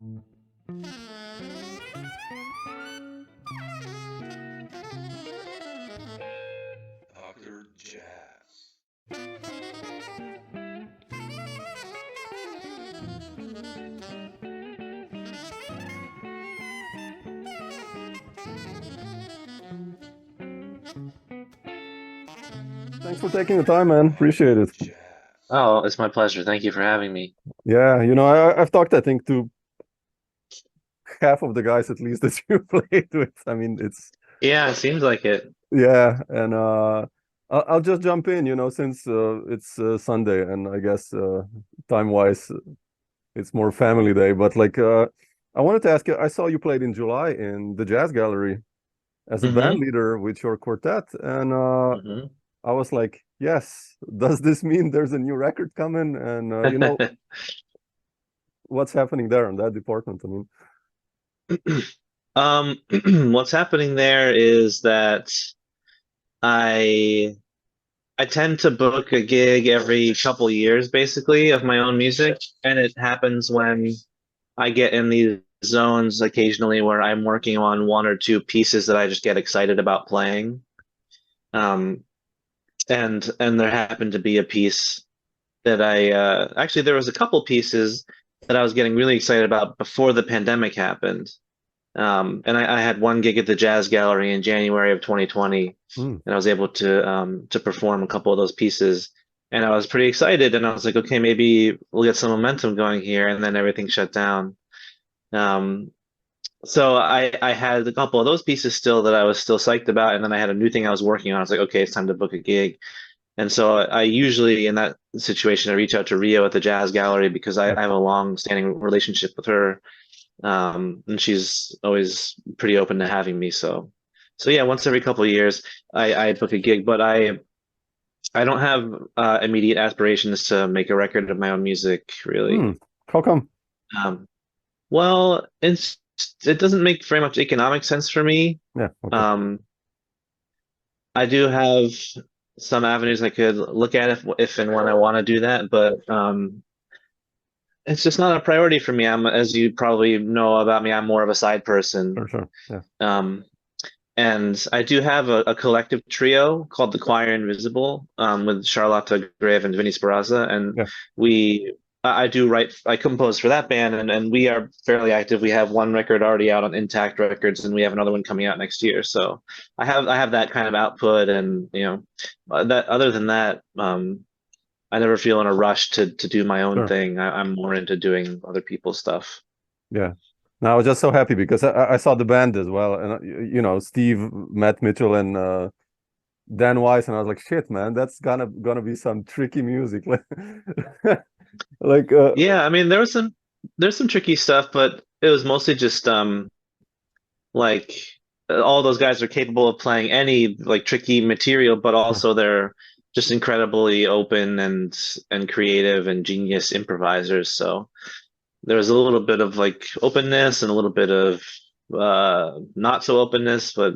Dr. Jazz. Thanks for taking the time, man. Appreciate it. Jazz. Oh, it's my pleasure. Thank you for having me. Yeah, I've talked, I think, to half of the guys at least that you played with. I mean, it's Yeah, it seems like it. yeah, and I'll just jump in, since it's Sunday, and I guess time-wise it's more family day. But like, I wanted to ask you, I saw you played in July in the Jazz Gallery as a band Mm-hmm. leader with your quartet, and Mm-hmm. I was like, yes, does this mean there's a new record coming? And what's happening there in that department? I mean, What's happening there is that I I tend to book a gig every couple years, basically, of my own music, and it happens when I get in these zones occasionally where I'm working on one or two pieces that I just get excited about playing. Um, and there happened to be a piece that I actually there was a couple pieces that I was getting really excited about before the pandemic happened. And I had one gig at the Jazz Gallery in January of 2020, hmm, and I was able to perform a couple of those pieces. And I was pretty excited, and I was like, okay, maybe we'll get some momentum going here, and then everything shut down. Um, so I had a couple of those pieces still that I was still psyched about, and then I had a new thing I was working on. I was like, okay, it's time to book a gig. And so I usually in that situation I reach out to Rio at the Jazz Gallery because I have a long-standing relationship with her, and she's always pretty open to having me. So yeah, once every couple of years I book a gig, but I don't have immediate aspirations to make a record of my own music, hmm, really. how come? Um, well, it doesn't make very much economic sense for me. Yeah, okay. Um, I do have some avenues I could look at if and when I want to do that, but it's just not a priority for me. As you probably know about me, I'm more of a side person. Sure, sure. Yeah. Um, and I do have a collective trio called the Choir Invisible, with Charlotta Grave and Vinny Sparazza, and Yeah. I do write, I compose for that band, and we are fairly active. We have one record already out on Intact Records, and we have another one coming out next year. So I have that kind of output, and that other than that, I never feel in a rush to do my own Sure. thing. I'm more into doing other people's stuff. Yeah. No, I was just so happy because I saw the band as well, and Steve, Matt Mitchell, and Dan Weiss, and I was like, shit, man, that's gonna be some tricky music. Like, Yeah, I mean there's some tricky stuff, but it was mostly just like all those guys are capable of playing any like tricky material, but sure. also they're just incredibly open and creative and genius improvisers. So there was a little bit of like openness and a little bit of not so openness, but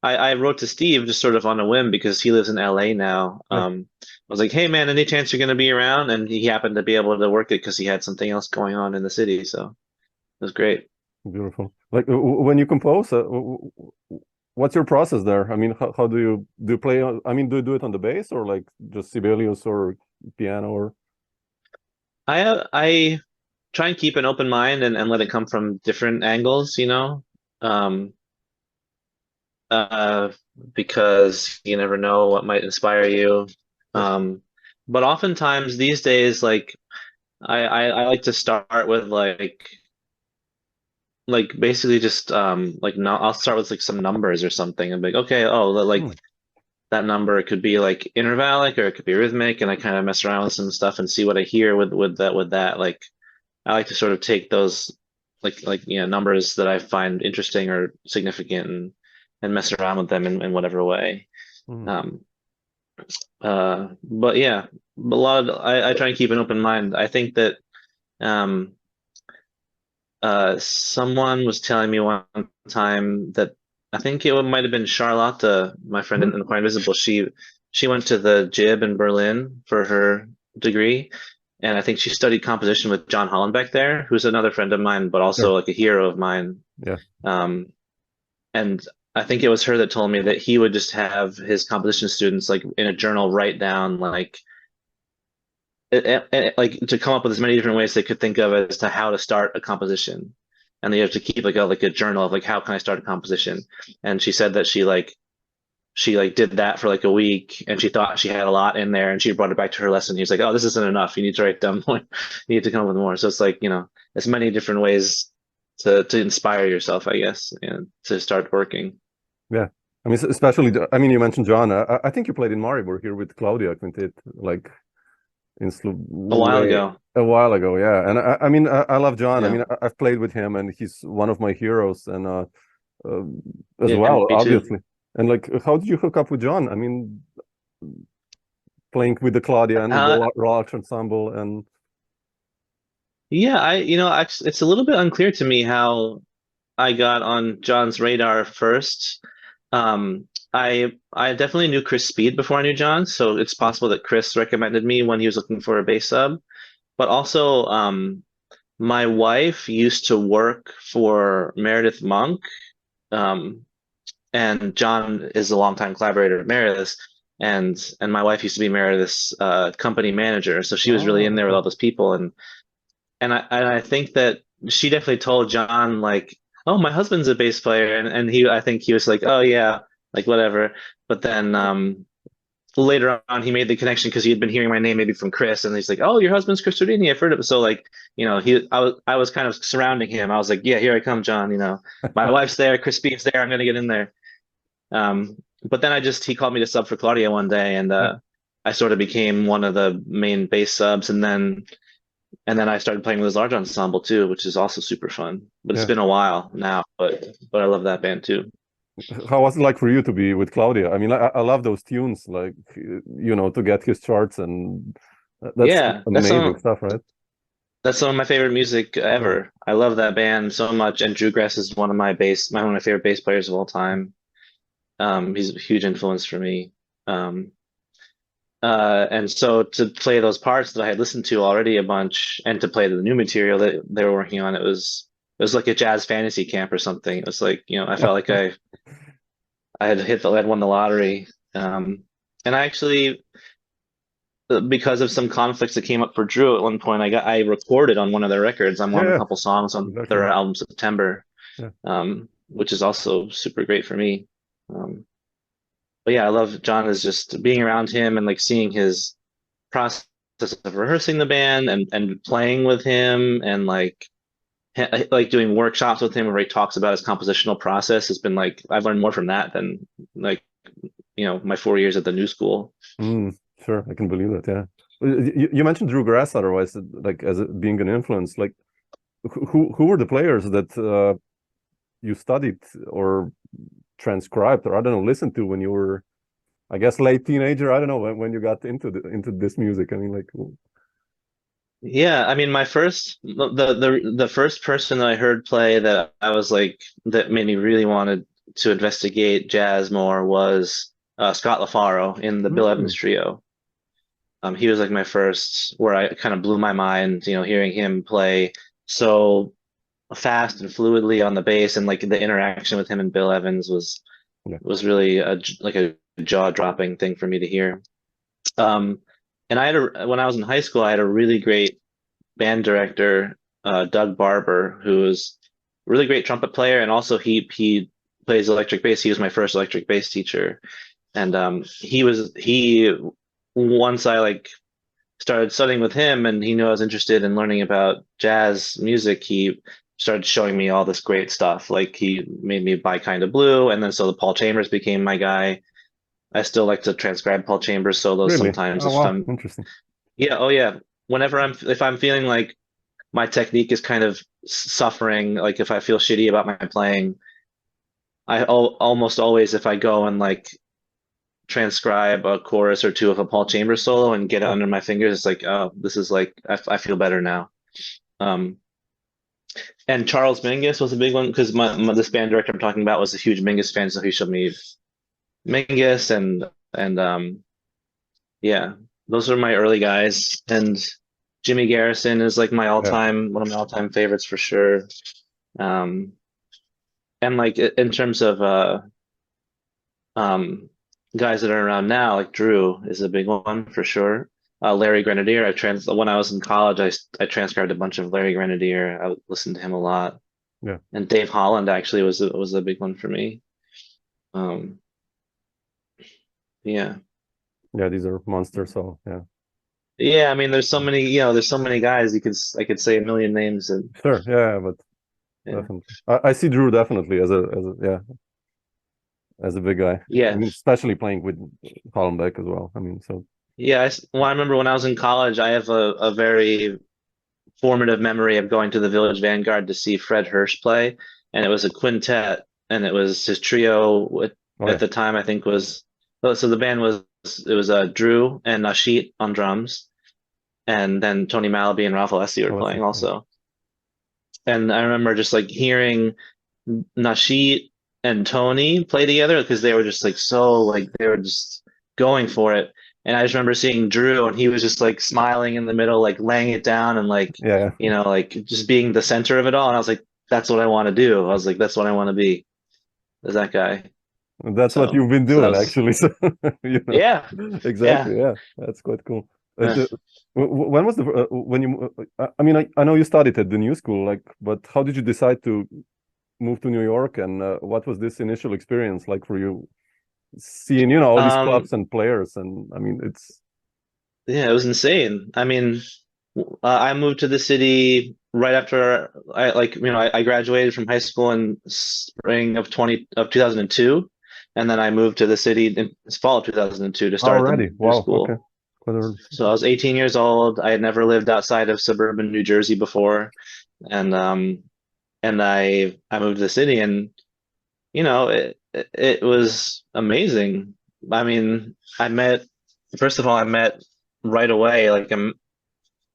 I wrote to Steve just sort of on a whim because he lives in LA now. Yeah, I was like, hey man, any chance you're going to be around? And he happened to be able to work it because he had something else going on in the city. So it was great. beautiful. Like, when you compose, what's your process there? I mean, how do you play I mean, do you do it on the bass or like just Sibelius or piano or I try and keep an open mind and let it come from different angles, um, uh, because you never know what might inspire you. sure. Um, but oftentimes these days, like I like to start with like basically just like no, I'll start with like some numbers or something and be like, okay, oh, like Hmm, that number could be like intervallic or it could be rhythmic, and I kind of mess around with some stuff and see what I hear with that. Like I like to sort of take those numbers that I find interesting or significant and mess around with them in whatever way. hmm, Um, but yeah, a lot of I try and keep an open mind. I think that um, someone was telling me one time that I think it might have been Charlotta, my friend hmm. in Quite Invisible. She went to the Jib in Berlin for her degree, and I think she studied composition with John Hollenbeck there, who's another friend of mine, but also Sure. like a hero of mine. Yeah. And I think it was her that told me that he would just have his composition students like in a journal write down like like to come up with as many different ways they could think of as to how to start a composition, and they have to keep like a journal of like how can I start a composition. And she said that she did that for like a week, and she thought she had a lot in there, and she brought it back to her lesson. He was like, "Oh, this isn't enough. You need to write down more. You need to come up with more." So it's like, as many different ways to inspire yourself, I guess, and to start working. Yeah. I mean, especially, I mean, you mentioned John. I think you played in Maribor here with Claudia Quintet, like in A while ago. a while ago. Yeah. And I mean, I love John. I Yeah. mean, I've played with him, and he's one of my heroes, and as Yeah, well, me too. obviously. And like, how did you hook up with John? I mean, playing with the Claudia and the Rock Ensemble, and Yeah, actually, it's a little bit unclear to me how I got on John's radar first. I definitely knew Chris Speed before I knew John, so it's possible that Chris recommended me when he was looking for a bass sub. But also, my wife used to work for Meredith Monk, um, and John is a longtime collaborator of Meredith's, and my wife used to be Meredith's company manager, so she was really in there with okay. all those people, and I think that she definitely told John like, "Oh, my husband's a bass player," and I think he was like, "Oh yeah, like whatever." But then later on, he made the connection because he had been hearing my name maybe from Chris, and he's like, "Oh, your husband's Chris Tordini. I've heard of it." So like, I was kind of surrounding him. I was like, "Yeah, here I come, John. My wife's there, Chris Speed's there. I'm gonna get in there." But then he called me to sub for Claudia one day, and Yeah. I sort of became one of the main bass subs, and then I started playing with his large ensemble too, which is also super fun. But it's Yeah. been a while now, but I love that band too. How was it like for you to be with Claudia? I mean, I love those tunes, like, to get his charts, and that's Yeah, amazing stuff, right? that's some of my favorite music Yeah. ever. I love that band so much, and Drew Grass is one of my favorite bass players of all time. He's a huge influence for me. Um, and so to play those parts that I had listened to already a bunch, and to play the new material that they were working on, it was like a jazz fantasy camp or something. It was like, I felt like I had won the lottery. And I actually, because of some conflicts that came up for Drew at one point, I recorded on one of their records. I'm on a Yeah, couple songs on exactly. their album September, Yeah. which is also super great for me. But yeah, I love John, is just being around him and like seeing his process of rehearsing the band, and playing with him, and like doing workshops with him where he talks about his compositional process has been like, I've learned more from that than like my 4 years at the new school. Sure, I can believe that. Yeah. You mentioned Drew Grass, otherwise, like as being an influence. Like, who were the players that you studied or transcribed, or I don't know, listened to when you were, I guess, late teenager? I don't know, when you got into this music. I mean, like, Yeah, I mean, the first person that I heard play that I was like, that made me really wanted to investigate jazz more was Scott LaFaro in the Bill Evans mm, trio. He was like my first, where I kind of blew my mind, hearing him play so fast and fluidly on the bass, and like the interaction with him and Bill Evans was yeah. was really like a jaw-dropping thing for me to hear. Um, and when I was in high school, I had a really great band director, Doug Barber, who was a really great trumpet player, and also he plays electric bass. He was my first electric bass teacher, and he once I like started studying with him, and he knew I was interested in learning about jazz music. He started showing me all this great stuff. Like he made me buy Kind of Blue, and then so the Paul Chambers became my guy. I still like to transcribe Paul Chambers solos Really? sometimes Oh if wow, I'm interesting. yeah, oh yeah. If I'm feeling like my technique is kind of suffering, like if I feel shitty about my playing, almost always, if I go and like transcribe a chorus or two of a Paul Chambers solo and get it Yeah. under my fingers, it's like, oh, this is like I feel better now. Um, and Charles Mingus was a big one, because this band director I'm talking about was a huge Mingus fan, so he showed me Mingus, and yeah, those are my early guys. And Jimmy Garrison is like my Yeah. one of my all-time favorites for sure. And like in terms of um, guys that are around now, like Drew is a big one for sure. Larry Grenadier, when I was in college, I transcribed a bunch of Larry Grenadier. I listened to him a lot. Yeah. And Dave Holland actually was a big one for me. Yeah. Yeah, these are monsters. So yeah. Yeah, I mean, there's so many, there's so many guys I could say a million names and Sure. Yeah, but yeah. definitely. I see Drew definitely as as a big guy. Yeah. I mean, especially playing with Hollenbeck as well. I mean, so Yeah, I remember when I was in college, I have a very formative memory of going to the Village Vanguard to see Fred Hirsch play, and it was a quintet, and it was his trio at the time I think was so the band was Drew and Nasheet on drums, and then Tony Malaby and Ralph Alessi were playing also. And I remember just like hearing Nasheet and Tony play together because they were just like they were just going for it. And I just remember seeing Drew and he was just like smiling in the middle, like laying it down and like, like just being the center of it all. And I was like, that's what I want to do. I was like, that's what I want to be. Is that guy. That's what you've been doing actually. So, Yeah, exactly. Yeah, that's quite cool. When was when you, I mean, I know you studied at the New School, like, but how did you decide to move to New York, and what was this initial experience like for you, seeing all these clubs and players? And I mean, it was insane. I mean, I moved to the city right after I graduated from high school in spring of 2002, and then I moved to the city in fall of 2002 to start the new school. Okay. So I was 18 years old. I had never lived outside of suburban New Jersey before, and I moved to the city, and it was amazing. I mean, first of all, I met right away like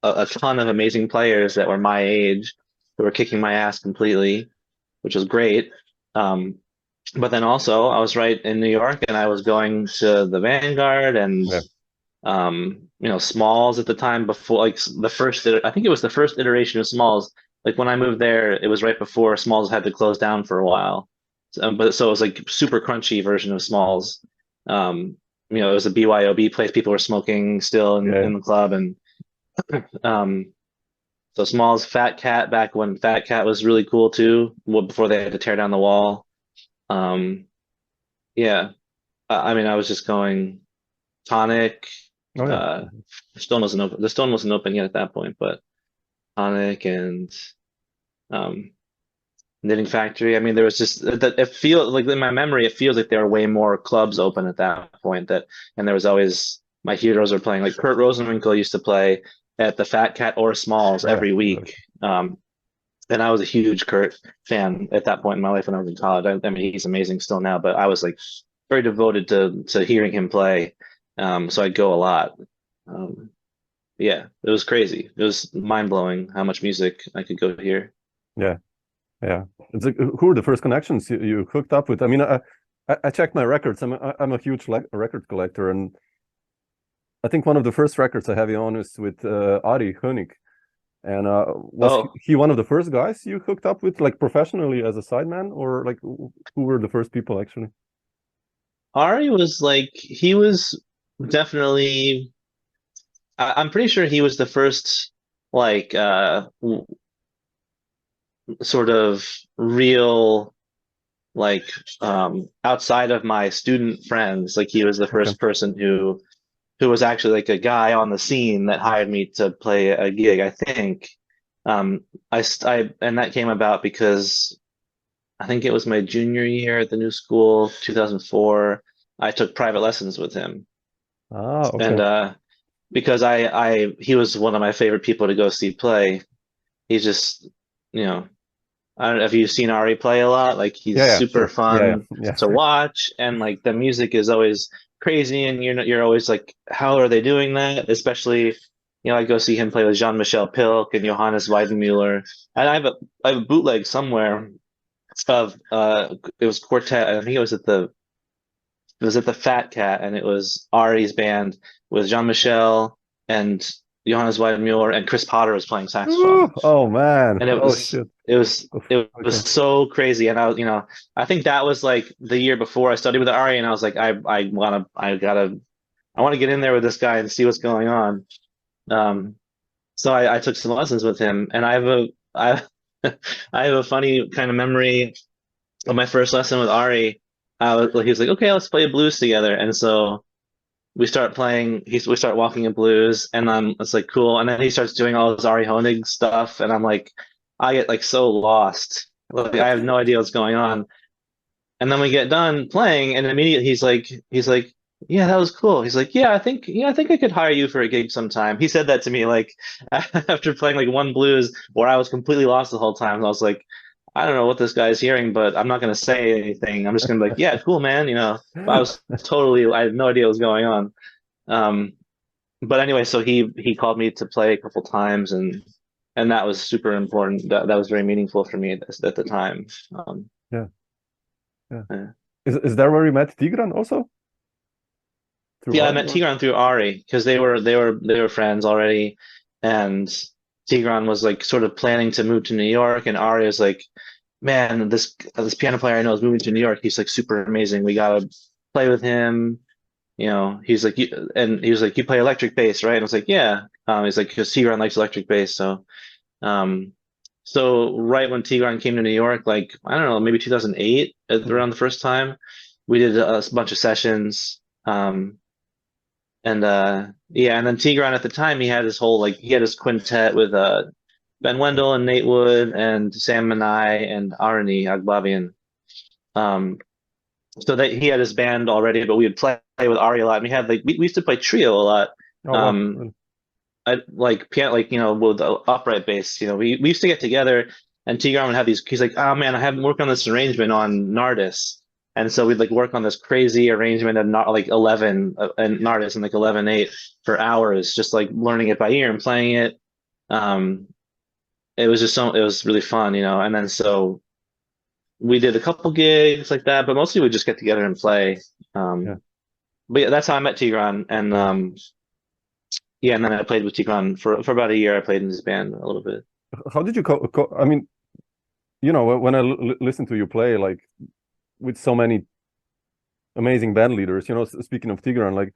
a ton of amazing players that were my age who were kicking my ass completely, which was great. But then also I was right in New York, and I was going to the Vanguard and Smalls at the time before, like I think it was the first iteration of Smalls. Like when I moved there, it was right before Smalls had to close down for a while. So it was like super crunchy version of Smalls. It was a BYOB place. People were smoking still in the club, and so Smalls, Fat Cat, back when Fat Cat was really cool too, before they had to tear down the wall. I mean, I was just going Tonic. The Stone wasn't open. The Stone wasn't open yet at that point, but Tonic and Knitting Factory. I mean, there was just that. It feels like in my memory, it feels like there were way more clubs open at that point. And there was always my heroes were playing. Like Kurt Rosenwinkel used to play at the Fat Cat or Smalls every week. And I was a huge Kurt fan at that point in my life when I was in college. I mean, he's amazing still now, but I was like very devoted to hearing him play. So I'd go a lot. It was crazy. It was mind blowing how much music I could go hear. Yeah. It's like, who were the first connections you hooked up with? I mean, I checked my records. I'm a huge record collector, and I think one of the first records I have you on is with Ari Honik. And was he one of the first guys you hooked up with, like professionally as a sideman, or like who were the first people actually? Ari was he was definitely. I'm pretty sure he was the first sort of real outside of my student friends. Like he was the first person who was actually like a guy on the scene that hired me to play a gig, I think. And that came about because I think it was my junior year at the New School, 2004. I took private lessons with him. And because he was one of my favorite people to go see play. He's just, I don't know if you've seen Ari play a lot. Like he's super fun to watch, and like the music is always crazy, and you're always like, how are they doing that? Especially, I go see him play with Jean-Michel Pilk and Johannes Weidenmuller. And I have a bootleg somewhere of it was quartet. I think it was at the Fat Cat, and it was Ari's band with Jean-Michel and Johannes Weidmuller, and Chris Potter was playing saxophone. Oh man! And it was shit! it was it was Okay. so crazy. And I was, I think that was like the year before I studied with Ari, and I was like, I want to get in there with this guy and see what's going on. So I took some lessons with him, and I I have a funny kind of memory of my first lesson with Ari. He was like, okay, let's play blues together, and so we start playing. We start walking in blues, and it's like cool. And then he starts doing all this Ari Honig stuff, and I'm like, I get like so lost. Like I have no idea what's going on. And then we get done playing, and immediately he's like, yeah, that was cool. He's like, I think I could hire you for a gig sometime. He said that to me like after playing like one blues where I was completely lost the whole time. And I was like, I don't know what this guy's hearing, but I'm not gonna say anything. I'm just gonna be like, yeah, cool, man. But I had no idea what was going on. Um, but anyway, so he called me to play a couple times, and that was super important. That was very meaningful for me at the time. Yeah, yeah. Yeah. Is that where you met Tigran also? Through Yeah, I Ari, met or? Tigran through Ari because they were friends already, and Tigran was like sort of planning to move to New York, and Ari was like, "Man, this piano player I know is moving to New York. He's like super amazing. We gotta play with him." He's like, he was like, "You play electric bass, right?" And I was like, "Yeah." He's like, "Because Tigran likes electric bass." Um, so right when Tigran came to New York, like I don't know, maybe 2008, around the first time, we did a bunch of sessions. And yeah, and then Tigran at the time he had his quintet with Ben Wendell and Nate Wood and Sam Manai and Arnie Agbabian. Um, so that he had his band already, but we would play with Ari a lot. And we had we used to play trio a lot. Oh wow! Really? I like piano, like with the upright bass. We used to get together, and Tigran would have these. He's like, oh man, I haven't worked on this arrangement on Nardis. And so we'd like work on this crazy arrangement of not like 11 and Nardis and like 11/8 for hours, just like learning it by ear and playing it. Um, it was really fun. And then so we did a couple gigs like that, but mostly we just get together and play. Yeah. But yeah, that's how I met Tigran, and yeah, and then I played with Tigran for about a year. I played in his band a little bit. How did you I mean, when I listen to you play, like with so many amazing band leaders, speaking of Tigran, like,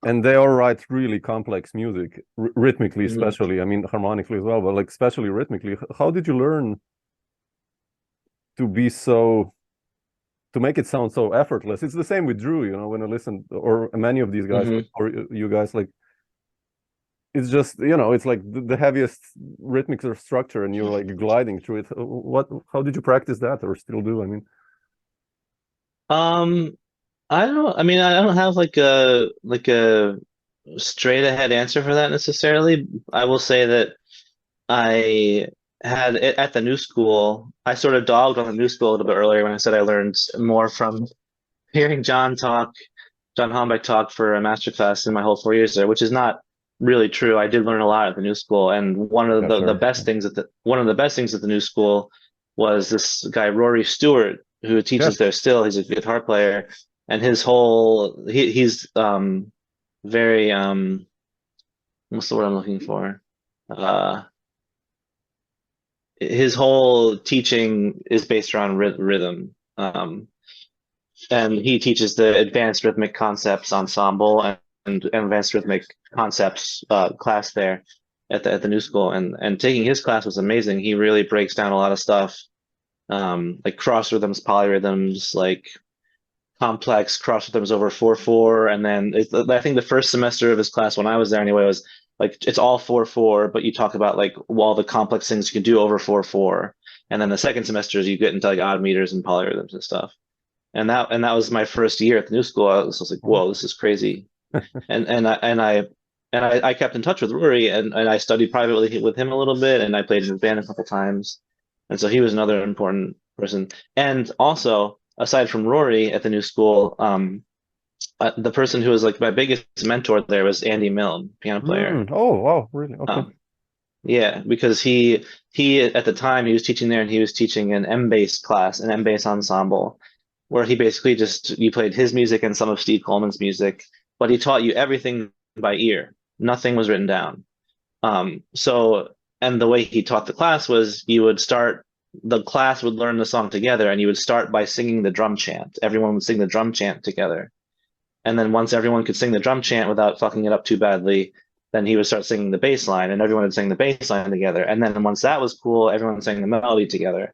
and they all write really complex music, rhythmically, Mhm. especially. I mean, harmonically as well, but like especially rhythmically. How did you learn to to make it sound so effortless? It's the same with Drew, when I listen, or many of these guys, Mhm. or you guys, like, it's just, it's like the heaviest rhythmic structure, and you're like gliding through it. How did you practice that, or still do? I mean, Um, I don't know. I mean, I don't have like a straight ahead answer for that necessarily. I will say that I had at the new school. I sort of dogged on the new school a little bit earlier when I said I learned more from hearing John Hollenbeck talk for a masterclass in my whole 4 years there, which is not really true. I did learn a lot at the new school, and one of yeah, the sure. best things one of the best things at the new school was this guy Rory Stewart, who teaches Yes. there still. He's a guitar player, and he's very what's the word I'm looking for? Uh, his whole teaching is based around rhythm. And he teaches the advanced rhythmic concepts ensemble and advanced rhythmic concepts class there at the new school, and taking his class was amazing. He really breaks down a lot of stuff, like cross rhythms, polyrhythms, like complex cross rhythms over 4/4, and then I think the first semester of his class when I was there anyway was like it's all 4/4, but you talk about like all the complex things you can do over 4/4, and then the second semesters you get into like odd meters and polyrhythms and stuff. And that was my first year at the new school. I was like, whoa, this is crazy. And I kept in touch with Rory, and I studied privately with him a little bit, and I played in his band a couple times. And so he was another important person. And also, aside from Rory at the new school, the person who was like my biggest mentor there was Andy Milne, piano player. Oh wow, really? Okay. Yeah, because he at the time he was teaching there, and he was teaching an M bass class, an M bass ensemble, where he basically you played his music and some of Steve Coleman's music, but he taught you everything by ear. Nothing was written down. So, and the way he taught the class was the class would learn the song together, and you would start by singing the drum chant. Everyone would sing the drum chant together. And then once everyone could sing the drum chant without fucking it up too badly, then he would start singing the bass line, and everyone would sing the bass line together. And then once that was cool, everyone sang the melody together.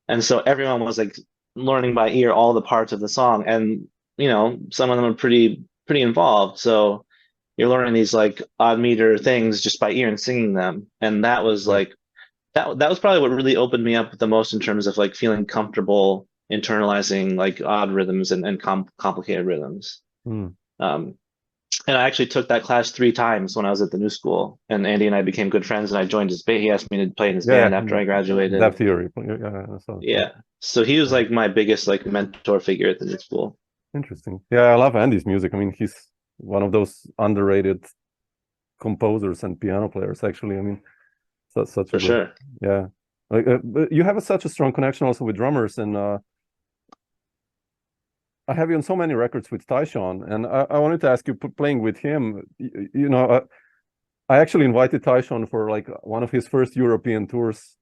And so everyone was like learning by ear all the parts of the song. And, some of them are pretty involved. So you're learning these like odd meter things just by ear and singing them. And that was like that was probably what really opened me up the most in terms of like feeling comfortable internalizing like odd rhythms and complicated rhythms. Mm. And I actually took that class 3 times when I was at the new school, and Andy and I became good friends, and I joined his band. He asked me to play in his band after I graduated. That theory. Yeah. So he was like my biggest like mentor figure at the new school. Interesting. Yeah, I love Andy's music. I mean, he's one of those underrated composers and piano players, actually. I mean, such For a good, sure. yeah. Like but you have such a strong connection also with drummers, and I have you on so many records with Tyshawn, and I wanted to ask you, playing with him, I actually invited Tyshawn for like one of his first European tours.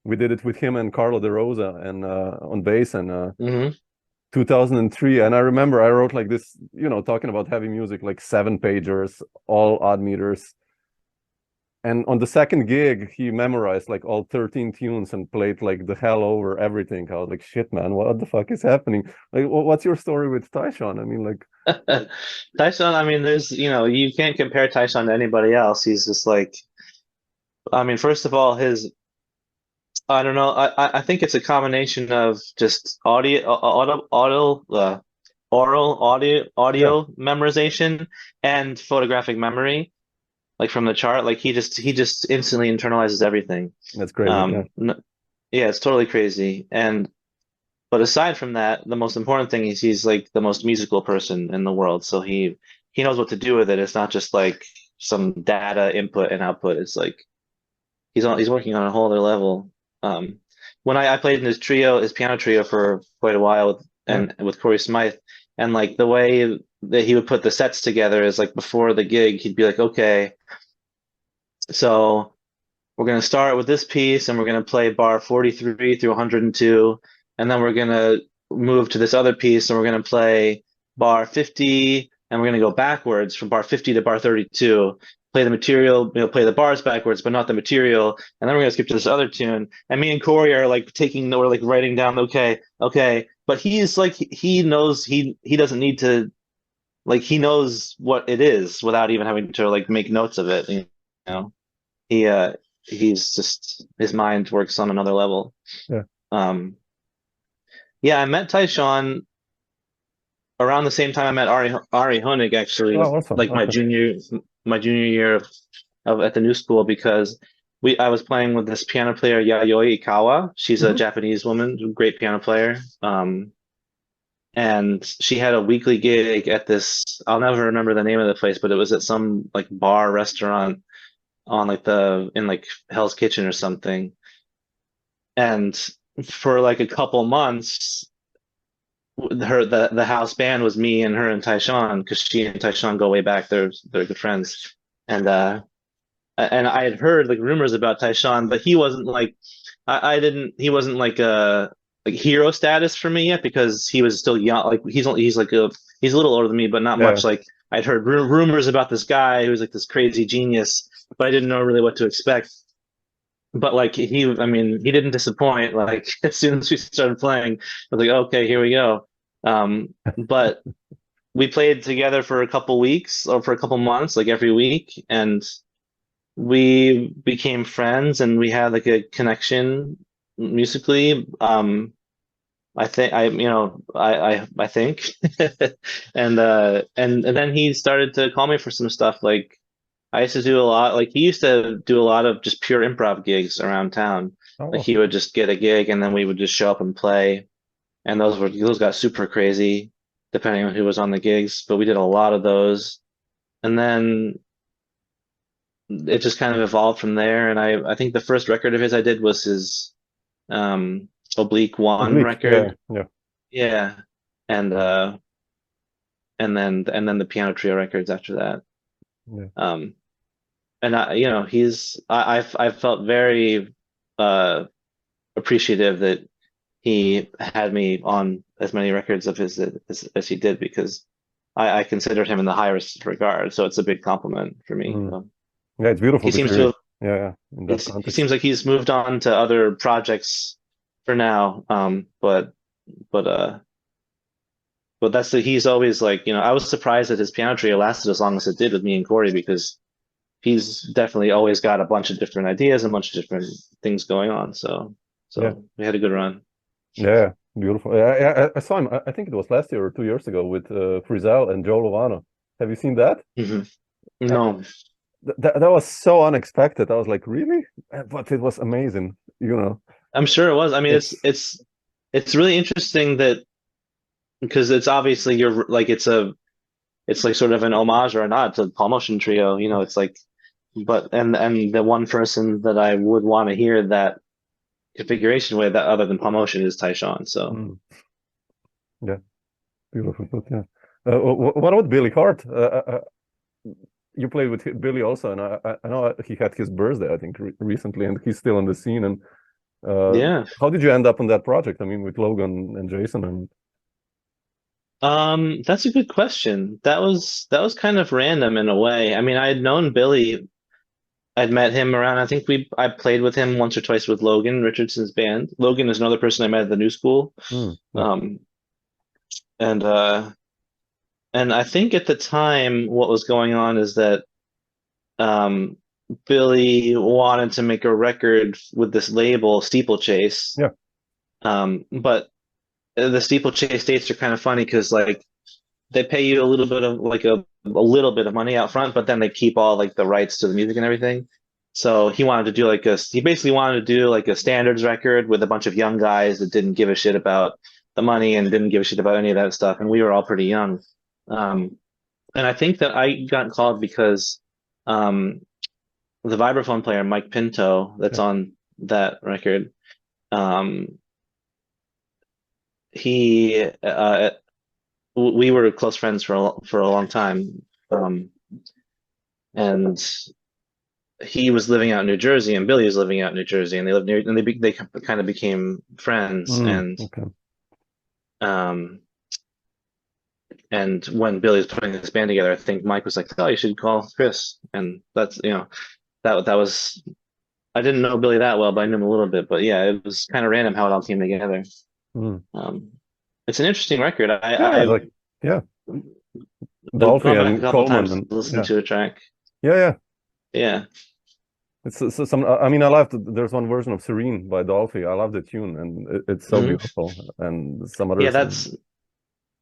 We did it with him and Carlo De Rosa and on bass, and 2003. And I remember I wrote like this, talking about heavy music, like 7-pagers, all odd meters. And on the second gig, he memorized like all 13 tunes and played like the hell over everything. I was like, shit, man, what the fuck is happening? Like, what's your story with Tyshawn? I mean, like, Tyshawn, I mean, you can't compare Tyshawn to anybody else. He's just like, I mean, first of all, I don't know, I think it's a combination of just yeah, audio memorization and photographic memory, like from the chart. Like he just instantly internalizes everything. that's crazy. Yeah. Yeah, it's totally crazy. But aside from that, the most important thing is he's like the most musical person in the world. So he knows what to do with it. It's not just like some data input and output. It's like he's working on a whole other level. When I played in his piano trio for quite a while with Corey Smythe, and like the way that he would put the sets together is like before the gig, he'd be like, okay, so we're going to start with this piece and we're going to play bar 43 through 102, and then we're going to move to this other piece and we're going to play bar 50, and we're going to go backwards from bar 50 to bar 32, play the material, play the bars backwards but not the material, and then we're going to skip to this other tune. And me and Corey are like we're like writing down, okay, but he's like, he knows, he doesn't need to, like, he knows what it is without even having to like make notes of it, he he's just, his mind works on another level. Yeah. Yeah, I met Tyshawn around the same time I met Ari Honik, actually. Oh, awesome. Like my junior year of at the new school, because I was playing with this piano player, Yayoi Ikawa. She's a Japanese woman, great piano player. And she had a weekly gig at this, I'll never remember the name of the place, but it was at some like bar restaurant on like in like Hell's Kitchen or something. And for like a couple months, the house band was me and her and Tyshawn, because she and Tyshawn go way back. They're good friends. And I had heard like rumors about Tyshawn, but he wasn't like, he wasn't like a hero status for me yet, because he was still young. Like he's a little older than me, but not much. Like I'd heard rumors about this guy who was like this crazy genius, but I didn't know really what to expect. But like he didn't disappoint. Like as soon as we started playing, I was like, okay, here we go. But we played together for a couple weeks or for a couple months, like every week, and we became friends and we had like a connection musically. I think I think, and then he started to call me for some stuff. Like I used to do a lot. Like he used to do a lot of just pure improv gigs around town. Like he would just get a gig and then we would just show up and play. And those got super crazy depending on who was on the gigs. But we did a lot of those. And then it just kind of evolved from there. And I think the first record of his I did was his Oblique One record. Yeah. And then the piano trio records after that. I've felt very appreciative that he had me on as many records of his as he did, because I considered him in the highest regard. So it's a big compliment for me. Mm. Yeah, it's beautiful He to seems hear to it. have, Yeah, in that he context. seems like he's moved on to other projects for now. But he's always like, I was surprised that his piano trio lasted as long as it did with me and Corey, because he's definitely always got a bunch of different ideas and a bunch of different things going on. So Yeah, we had a good run. yeah, beautiful. I saw him. I think it was last year or 2 years ago with Frizzell and Joe Lovano. Have you seen that? Hmm. Uh, No, that was so unexpected. I was like, really? But it was amazing. You know, I'm sure it was. I mean, it's it's really interesting that, because it's obviously it's like sort of an homage or a nod to the Paul Motion Trio. It's like, but and the one person that I would want to hear that configuration with, that other than Paul Motion, is Tyshawn. So mm, yeah, beautiful. But yeah. What about Billy Hart? You played with Billy also, and I know he had his birthday, I think, recently, and he's still on the scene. And yeah. how did you end up on that project? I mean, with Logan and Jason, and That's a good question. That was kind of random in a way. I mean, I had known Billy. I'd met him around. I played with him once or twice with Logan Richardson's band. Logan is another person I met at the New School. yeah, Um, and uh, and I think at the time what was going on is that um, Billy wanted to make a record with this label, Steeplechase. yeah, But the Steeplechase dates are kind of funny, because like they pay you a little bit of like a little bit of money out front, but then they keep all like the rights to the music and everything. So he basically wanted to do like a standards record with a bunch of young guys that didn't give a shit about the money and didn't give a shit about any of that stuff. And we were all pretty young. Um, and I think that I got called because um, the vibraphone player, Mike Pinto, that's yeah. on that record, um, he we were close friends for a long time, and he was living out in New Jersey, and Billy was living out in New Jersey, and they lived near, and they kind of became friends, Okay. um, and when Billy was putting this band together, I think Mike was like, "Oh, you should call Chris," and that's that was, I didn't know Billy that well, but I knew him a little bit, but yeah, it was kind of random how it all came together. Mm. Um, it's an interesting record. Yeah, I've like yeah, gone Dolphy back a and couple Coleman, times to and listen yeah, to a track. yeah. Yeah. It's some. I mean, I loved. There's one version of Serene by Dolphy. I love the tune, and it's so Hmm. beautiful. And some Yeah, others.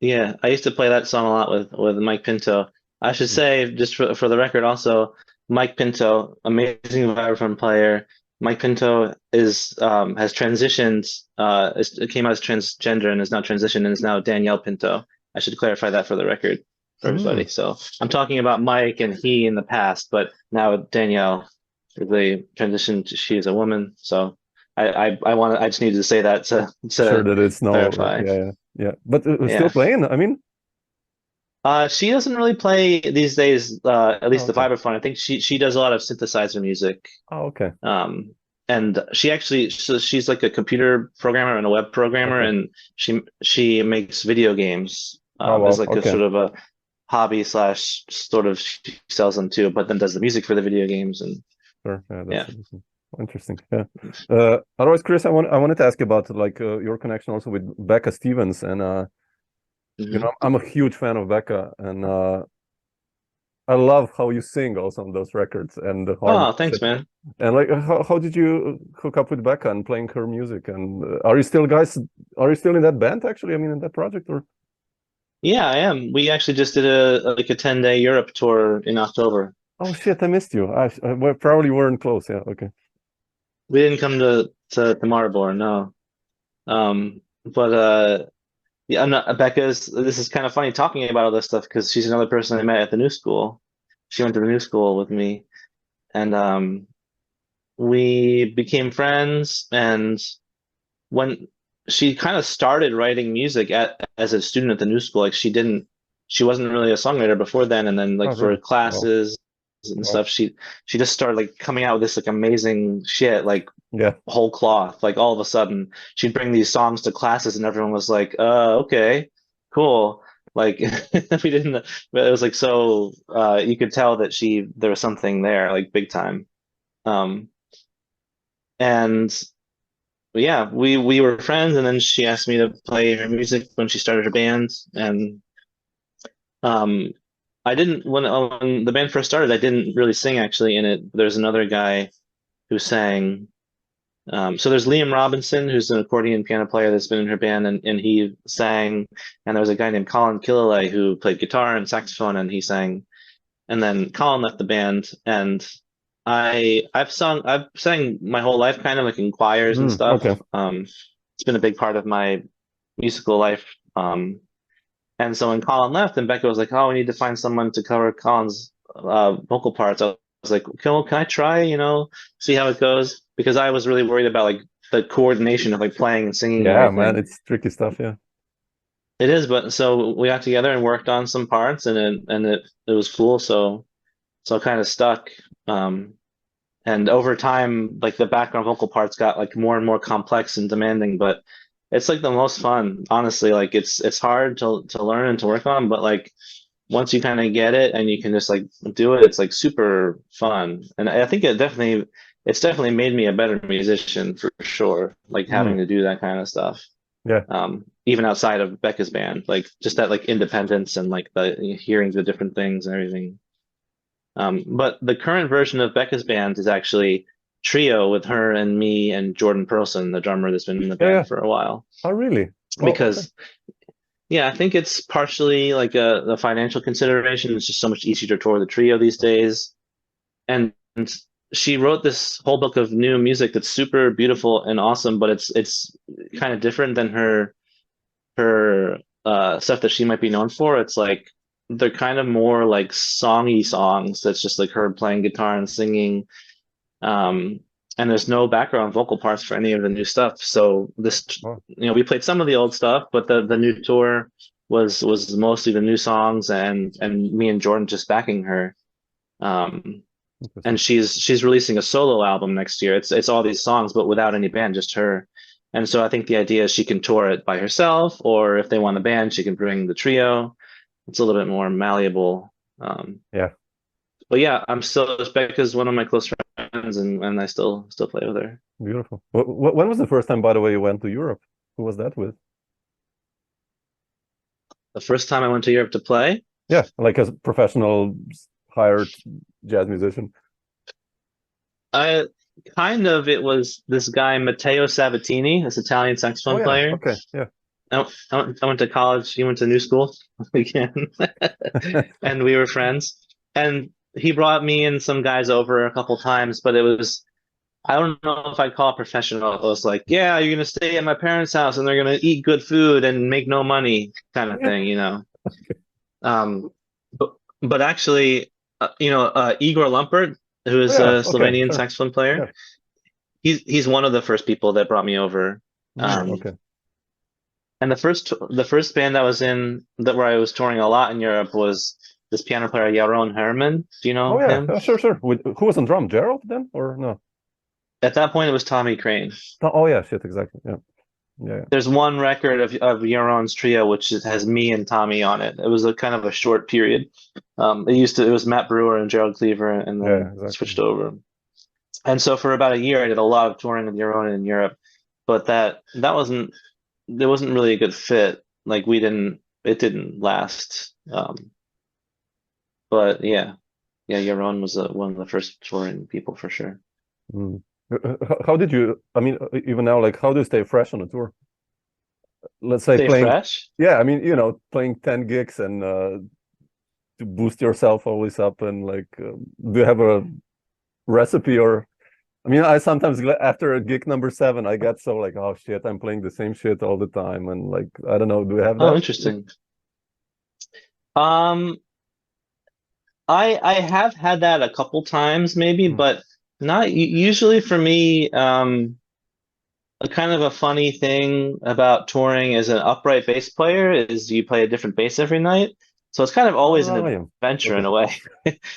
yeah, I used to play that song a lot with Mike Pinto. I should say, just for the record, also, Mike Pinto, amazing vibraphone player. Mike Pinto has transitioned, came out as transgender and is now transitioned and is now Danielle Pinto. I should clarify that for the record for everybody. Mm. So I'm talking about Mike and he in the past, but now Danielle, they transitioned. She's a woman. So I just needed to say that Sure to that it's no. clarify. Yeah. But still Yeah. playing. I mean, She doesn't really play these days, at oh, least the okay. vibraphone. I think she does a lot of synthesizer music. Oh, okay. And she's like a computer programmer and a web programmer, Okay. and she makes video games, Oh, as wow. like a Okay. sort of a hobby slash sort of, she sells them too, but then does the music for the video games. And Sure. Yeah, yeah. that's interesting. Yeah. Otherwise, Chris, I wanted to ask you about like your connection also with Becca Stevens, and Mhm. I'm a huge fan of Becca, and I love how you sing also on those records and the Oh, harmonies. thanks, man. And like, how did you hook up with Becca and playing her music? And are you still in that band actually? I mean, in that project, or? Yeah, I am. We actually just did a 10-day Europe tour in October. Oh shit, I missed you. We probably weren't close. Yeah, okay. We didn't come to Maribor, no. But yeah, I'm not, Becca's. This is kind of funny talking about all this stuff, because she's another person I met at the new school. She went to the new school with me, and we became friends. And when she kind of started writing music as a student at the new school, like she wasn't really a songwriter before then. And then Oh like for really? Wow. classes and stuff, she just started like coming out with this like amazing shit, like whole cloth. Like all of a sudden she'd bring these songs to classes and everyone was like, okay, cool. Like we didn't, it was like, so you could tell that there was something there, like big time. And yeah, we were friends, and then she asked me to play her music when she started her band. And I didn't, when the band first started, I didn't really sing actually in it. There's another guy who sang. So there's Liam Robinson, who's an accordion piano player that's been in her band, and he sang. And there was a guy named Colin Killalay who played guitar and saxophone, and he sang. And then Colin left the band, and I've sang my whole life, kind of like in choirs and stuff. Okay. It's been a big part of my musical life. And so when Colin left, and Becca was like, "Oh, we need to find someone to cover Colin's vocal parts," I was like, "Can I try? See how it goes?" Because I was really worried about like the coordination of like playing and singing. Yeah, man, it's tricky stuff. Yeah, it is. But so we got together and worked on some parts, and it was cool. So it kind of stuck. And over time, like the background vocal parts got like more and more complex and demanding, but it's like the most fun, honestly. Like it's hard to learn and to work on, but like once you kind of get it and you can just like do it, it's like super fun. And I think it's definitely made me a better musician for sure, like having to do that kind of stuff. Yeah. Even outside of Becca's band, like just that like independence and like the hearing the different things and everything. But the current version of Becca's band is actually trio with her and me and Jordan Perlson, the drummer that's been in the band for a while. Oh, really? Because yeah, I think it's partially like the financial consideration. It's just so much easier to tour the trio these days. And she wrote this whole book of new music that's super beautiful and awesome, but it's kind of different than her stuff that she might be known for. It's like they're kind of more like songy songs that's just like her playing guitar and singing. And there's no background vocal parts for any of the new stuff. So this, we played some of the old stuff, but the new tour was mostly the new songs and me and Jordan just backing her. And she's releasing a solo album next year. It's all these songs, but without any band, just her. And so I think the idea is she can tour it by herself, or if they want a band, she can bring the trio. It's a little bit more malleable. But yeah, Becca's one of my close friends, and I still play with her. Beautiful. When was the first time, by the way, you went to Europe? Who was that with? The first time I went to Europe to play? Yeah, like as a professional hired jazz musician. It was this guy, Matteo Sabatini, this Italian saxophone player. Okay, yeah. I went to college. He went to new school again, and we were friends. And he brought me and some guys over a couple times, but it was, I don't know if I'd call it professional. It was like, yeah, you're gonna stay at my parents' house, and they're gonna eat good food and make no money, kind of thing, Okay. But actually, Igor Lumpert, who is a Slovenian saxophone player, he's one of the first people that brought me over. And the first band I was in where I was touring a lot in Europe was this piano player Yaron Herman. Do you know him? Sure. Who was on drum? Gerald then, or no? At that point, it was Tommy Crane. Oh yeah, shit, exactly. Yeah. There's one record of Yaron's trio which has me and Tommy on it. It was a kind of a short period. It was Matt Brewer and Gerald Cleaver, and then switched over. And so for about a year, I did a lot of touring with Yaron in Europe, but that wasn't really a good fit. Like it didn't last. But yeah, Yaron was one of the first touring people for sure. How did you, I mean, even now, like, how do you stay fresh on a tour? Let's say stay fresh? Yeah, I mean, playing 10 gigs and to boost yourself always up, and like, do you have a recipe? Or, I mean, I sometimes, after a gig number 7, I get so like, oh shit, I'm playing the same shit all the time. And like, I don't know, do you have that? Oh, interesting. I have had that a couple times maybe, but not usually. For me, a kind of a funny thing about touring as an upright bass player is you play a different bass every night. So it's kind of always an yeah. adventure in Okay. a way,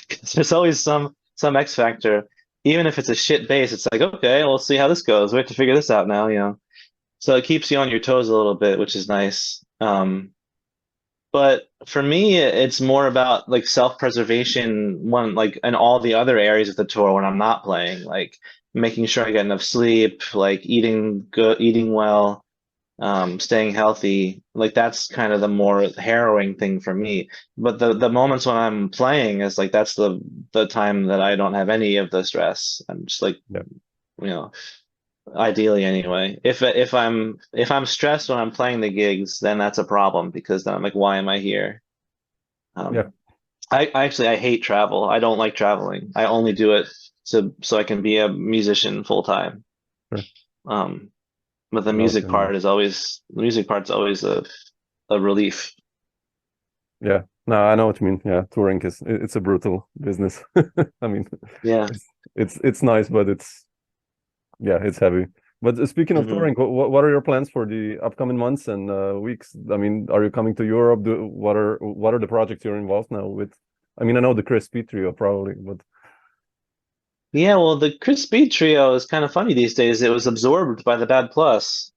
because there's always some X factor. Even if it's a shit bass, it's like, okay, we'll see how this goes. We have to figure this out now, you know. So it keeps you on your toes a little bit, which is nice. But for me, it's more about like self-preservation, one like in all the other areas of the tour when I'm not playing, like making sure I get enough sleep, like eating good, eating well, staying healthy. Like that's kind of the more harrowing thing for me. But the moments when I'm playing is like that's the time that I don't have any of the stress. I'm just like, Yeah. you know, ideally anyway. If I'm stressed when I'm playing the gigs, then that's a problem because then I'm like, why am I here? Yeah. I actually I hate travel. I don't like traveling. I only do it so I can be a musician full time. Sure. But the I know what music you mean. the music part's always a relief. Yeah. No, I know what you mean. Yeah, touring is it's a brutal business. I mean, Yeah. it's nice, but it's heavy. But speaking of Hmm. touring, what are your plans for the upcoming months and weeks? I mean, are you coming to Europe? What are the projects you're involved now with? I mean, I know the Chris P trio probably, but Yeah, well, the Chris Speed trio is kind of funny these days. It was absorbed by the Bad Plus.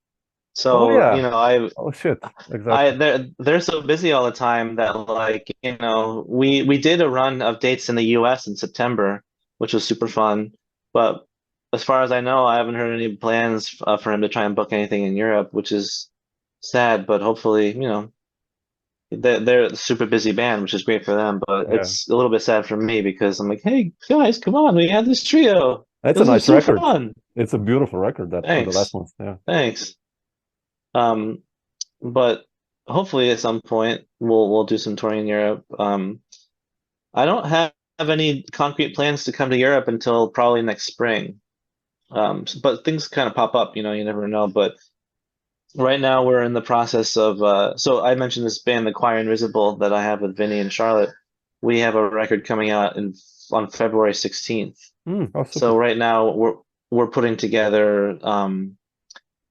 oh So, yeah, you know, oh shit, exactly. they're so busy all the time that like, you know, we did a run of dates in the US in September, which was super fun. But as far as I know, I haven't heard any plans for him to try and book anything in Europe, which is sad, but hopefully, you know, they're a super busy band, which is great for them, but Yeah, it's a little bit sad for me because I'm like, hey guys, come on, we had this trio. it's a This was nice so record. fun. It's a beautiful record that the last Thanks. one. Yeah, Thanks. Um, but hopefully at some point we'll do some touring in Europe. I don't have any concrete plans to come to Europe until probably next spring. But things kind of pop up, you know, you never know. But right now we're in the process of so I mentioned this band, The Choir Invisible, that I have with Vinny and Charlotte. We have a record coming out on February 16th. oh super. So right now we're putting together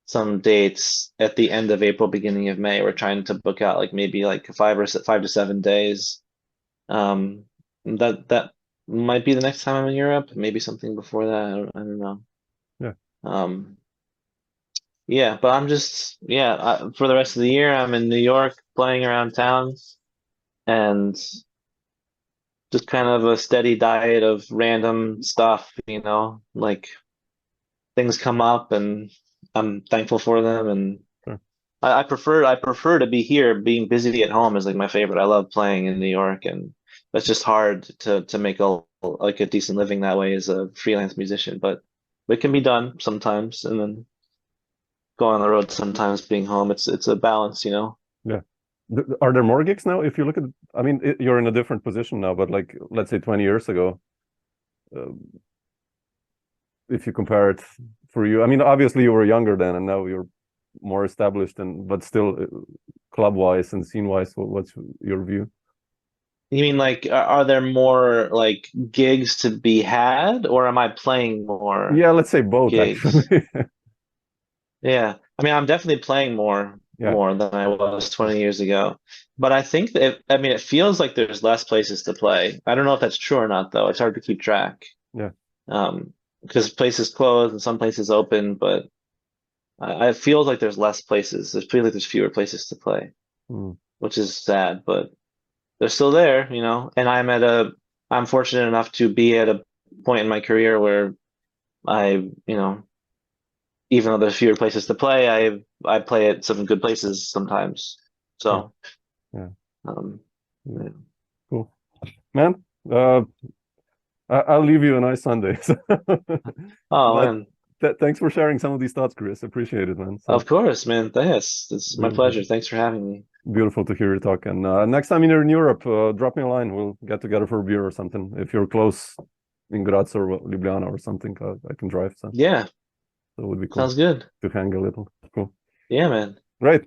some dates at the end of April, beginning of May. We're trying to book out like maybe like 5 to 7 days. That might be the next time I'm in Europe. Maybe something before that. I don't know. Yeah, Um, yeah, but I'm just for the rest of the year, I'm in New York playing around town and just kind of a steady diet of random stuff, you know, like things come up and I'm thankful for them and sure. I prefer to be here. Being busy at home is like my favorite. I love playing in New York, and it's just hard to make a decent living that way as a freelance musician. But it can be done sometimes, and then go on the road sometimes. Being home, it's a balance, you know. Yeah. Are there more gigs now? If you look at, I mean, you're in a different position now, but like, let's say 20 years ago, uh, if you compare it for you, I mean, obviously you were younger then, and now you're more established, and but still, club-wise and scene-wise, what's your view? You mean like are there more like gigs to be had, or am I playing more Yeah, let's say both, actually. gigs? Yeah. I mean, I'm definitely playing Yeah, more than I was 20 years ago. But I think that I mean it feels like there's less places to play. I don't know if that's true or not though. It's hard to keep track. yeah, Because places close and some places open, but I feel like there's less places. There's feel like there's fewer places to play, mm, which is sad, but they're still there, you know. And I'm fortunate enough to be at a point in my career where you know, even though there's fewer places to play, I play at some good places sometimes. sure. So, Yeah, um, yeah. yeah. Cool, man. I'll leave you a nice Sunday. Oh But man, thanks for sharing some of these thoughts, Chris. Appreciate it, man. of So course, man. Yes, it's my beautiful, pleasure. Thanks for having me. beautiful to hear you talk. And next time you're in Europe, drop me a line. We'll get together for a beer or something. If you're close in Graz or Ljubljana or something, I can drive. So Yeah, it would be cool sounds good. to hang a little. Cool. Yeah, man. Great.